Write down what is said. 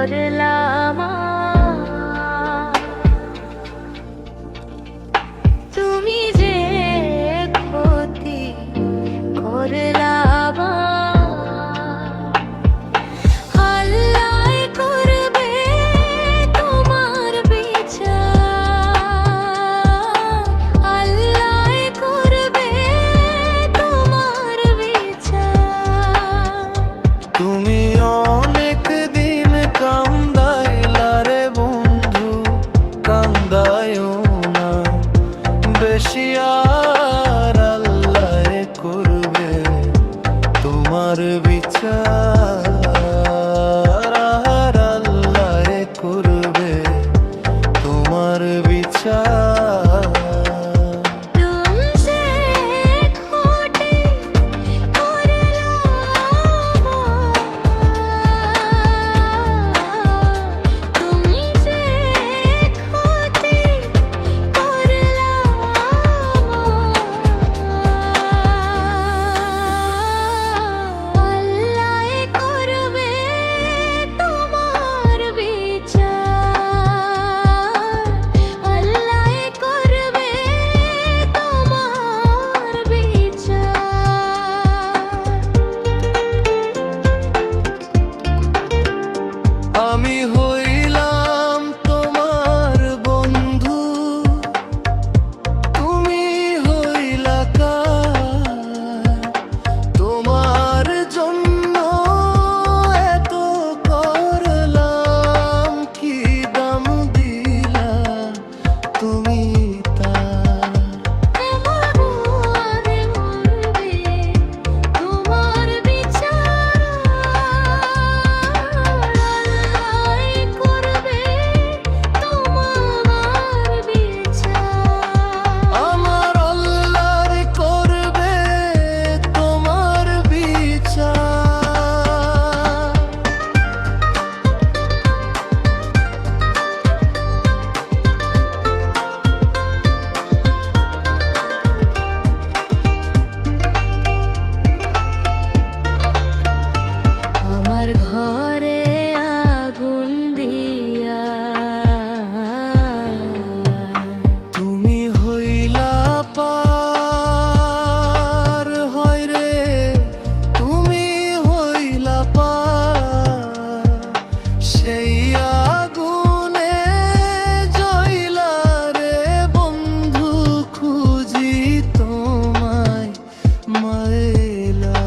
করলাম তুমি যে ক্ষতি করলাম আল্লাহ করবে তোমার বিচার আল্লাহ করবে তোমার বিচার তুমি অনেক দিন কান্দাইলা রে বন্ধু, কান্দায়ও না বেশি আর আল্লাহ করবে তোমার বিচার আর আল্লাহ করবে তোমার বিচার तुमसे खोटी तुमसे खोटी अल्लाह करबे तुम्हार বিচার আল্লাহ করবে তোমার বিচার আমি হইলাম তোমার বন্ধু, তুমি হইলা কার? তোমার জন্য এত করলাম, কি দাম দিলা তুমি তার? তোমার বিচার আল্লাহ করবে তোমার বিচার আমার আল্লাহর করবে তোমার বিচার। আমার ঘরে আগুন দিয়া তুমি হইলা পার, হয় রে তুমি হইলা পার, সেই আগুনে জ্বইলা রে বন্ধু খুঁজি তোমায় মাইলা